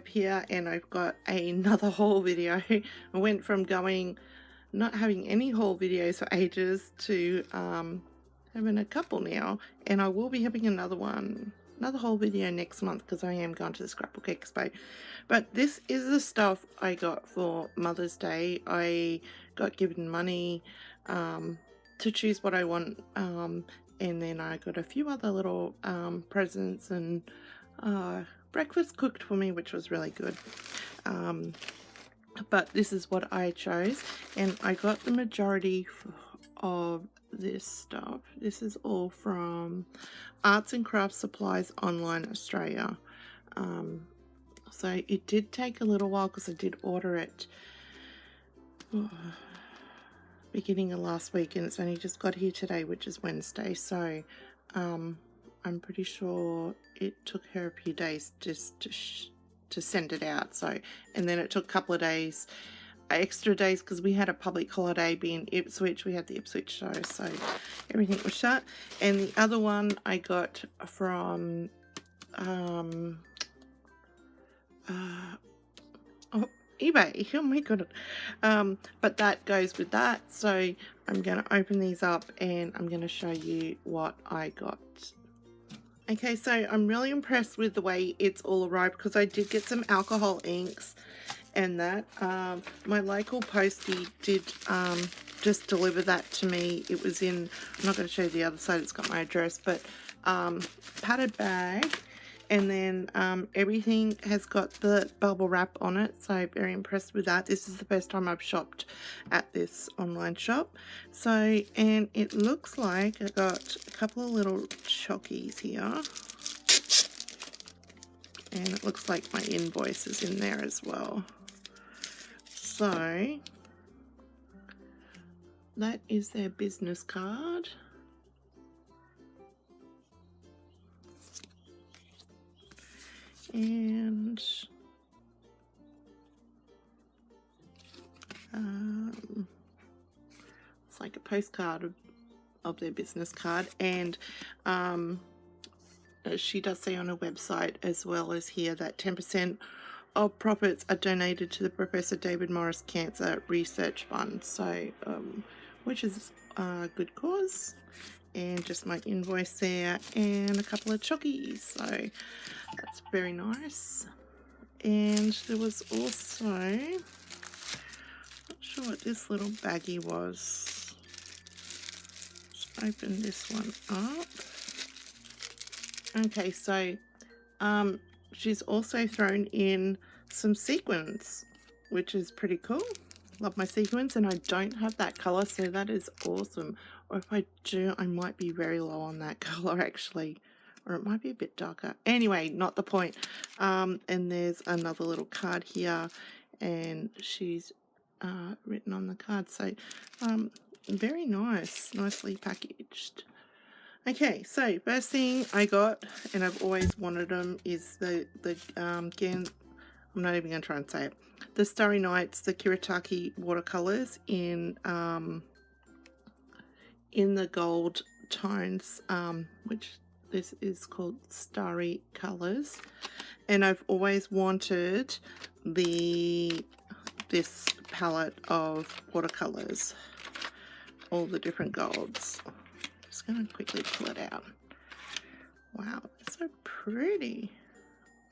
Deb here, and I've got another haul video. I went from not having any haul videos for ages to having a couple now, and I will be having another haul video next month because I am going to the Scrapbook Expo. But this is the stuff I got for Mother's Day. I got given money to choose what I want, and then I got a few other little presents and breakfast cooked for me, which was really good. But this is what I chose, and I got the majority of this stuff. This is all from Arts and Crafts Supplies Online Australia. So it did take a little while because I did order it beginning of last week, and it's only just got here today, which is Wednesday. So I'm pretty sure it took her a few days just to send it out. So, and then it took a couple of days, extra days, because we had a public holiday being Ipswich. We had the Ipswich show, so everything was shut. And the other one I got from eBay. Oh my god. But that goes with that. So I'm going to open these up and I'm going to show you what I got. Okay, so I'm really impressed with the way it's all arrived, because I did get some alcohol inks and that. My local postie did just deliver that to me. It was in, I'm not going to show you the other side, it's got my address, but padded bag. And then everything has got the bubble wrap on it, so very impressed with that. This is the first time I've shopped at this online shop. So, and it looks like I got a couple of little chockies here. And it looks like my invoice is in there as well. So, that is their business card. And it's like a postcard of their business card, and she does say on her website as well as here that 10% of profits are donated to the Professor David Morris Cancer Research Fund, so which is a good cause. And just my invoice there and a couple of chockies, so that's very nice. And there was also, not sure what this little baggie was. Let's open this one up. Okay, so she's also thrown in some sequins, which is pretty cool. Love my sequins, and I don't have that color, so that is awesome. Or if I do, I might be very low on that color actually, or it might be a bit darker. Anyway, not the point. And there's another little card here, and she's written on the card. So very nice, nicely packaged. Okay, so first thing I got, and I've always wanted them, is the again, I'm not even going to try and say it, the Starry Nights, the Kiritaki watercolors in the gold tones, which this is called Starry Colors. And I've always wanted this palette of watercolors, all the different golds. Just going to quickly pull it out. Wow, it's so pretty.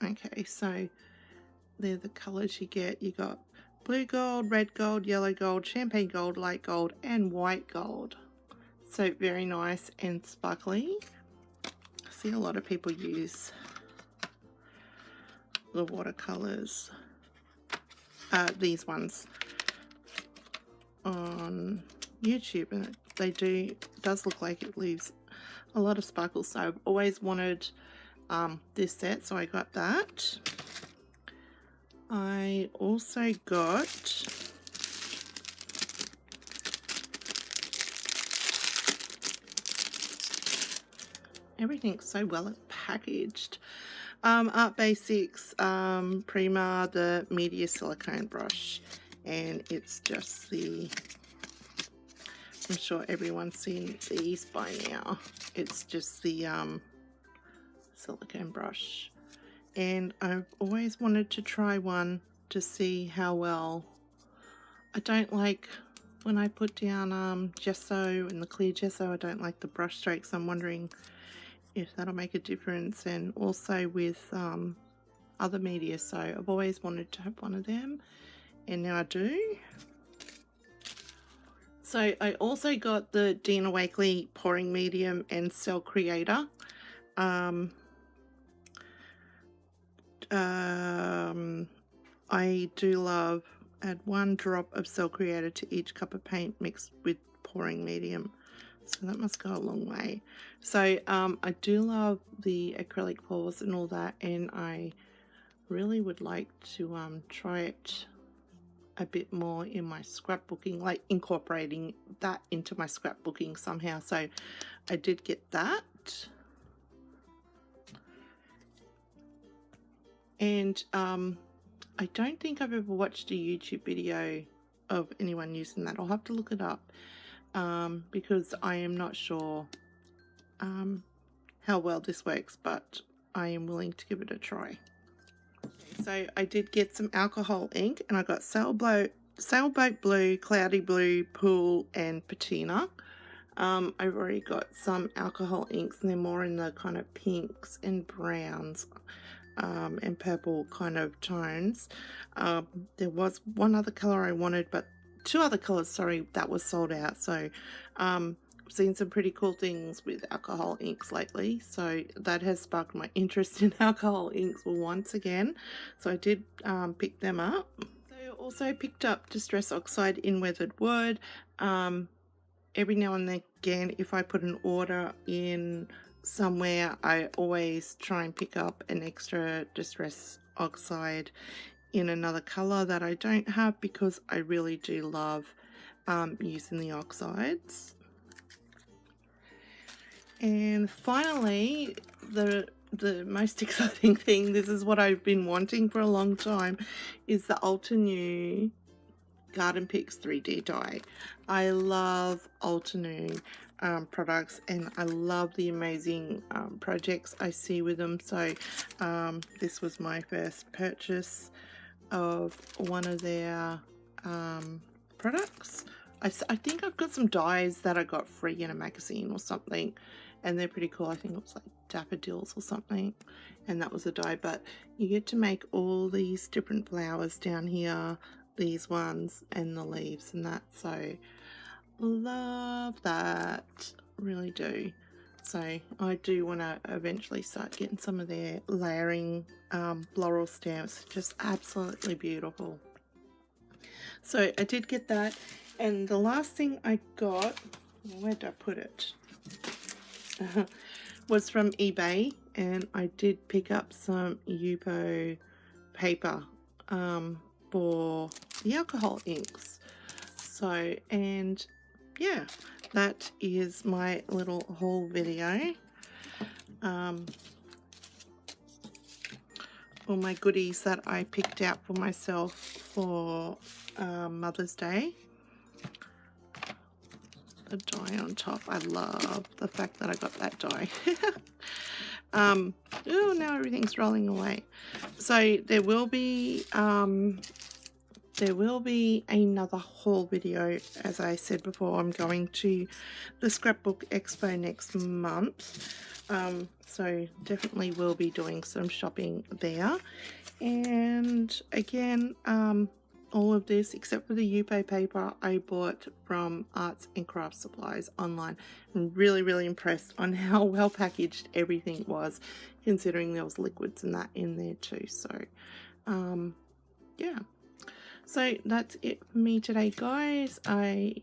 Okay, so they're the colors you get. You got blue gold, red gold, yellow gold, champagne gold, light gold, and white gold. So very nice and sparkly. I see a lot of people use the watercolors, these ones, on YouTube, and it does look like it leaves a lot of sparkles. So I've always wanted this set, so I got that. I also got everything's so well packaged. Art Basics Prima, the Media Silicone brush, and it's just the, I'm sure everyone's seen these by now. It's just the silicone brush, and I've always wanted to try one to see how well. I don't like when I put down gesso and the clear gesso, I don't like the brush strokes. I'm wondering if that'll make a difference, and also with other media. So I've always wanted to have one of them, and now I do. So I also got the Dina Wakley pouring medium and cell creator. I do love add 1 drop of cell creator to each cup of paint mixed with pouring medium. So that must go a long way. So I do love the acrylic pours and all that, and I really would like to try it a bit more in my scrapbooking, like incorporating that into my scrapbooking somehow. So I did get that. And I don't think I've ever watched a YouTube video of anyone using that. I'll have to look it up because I am not sure how well this works, but I am willing to give it a try. So I did get some alcohol ink, and I got Sailboat Blue, Cloudy Blue, Pool, and Patina. I've already got some alcohol inks, and they're more in the kind of pinks and browns and purple kind of tones. There was one other color I wanted, but 2 other colors, sorry, that was sold out. So I've seen some pretty cool things with alcohol inks lately, so that has sparked my interest in alcohol inks once again. So I did pick them up. So I also picked up Distress Oxide in Weathered Wood. Every now and again, if I put an order in somewhere, I always try and pick up an extra Distress Oxide in another color that I don't have, because I really do love using the oxides. And finally, the most exciting thing, this is what I've been wanting for a long time, is the Ulta New Garden Picks 3D die. I love Ulta New products, and I love the amazing projects I see with them. So this was my first purchase of one of their products. I think I've got some dies that I got free in a magazine or something, and they're pretty cool. I think it was like daffodils or something, and that was a die. But you get to make all these different flowers down here, these ones, and the leaves and that. So love that, really do. So I do want to eventually start getting some of their layering floral stamps. Just absolutely beautiful. So I did get that, and the last thing I got, where did I put it? Was from eBay, and I did pick up some Yupo paper for the alcohol inks. So, and yeah, that is my little haul video. All my goodies that I picked out for myself for Mother's Day. The die on top, I love the fact that I got that die. Oh, now everything's rolling away. So there will be another haul video. As I said before, I'm going to the Scrapbook Expo next month, so definitely will be doing some shopping there. And again, all of this except for the Yupo paper I bought from Arts and Crafts Supplies online. I'm really impressed on how well packaged everything was, considering there was liquids and that in there too. So yeah, so that's it for me today, guys. I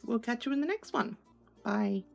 will catch you in the next one. Bye.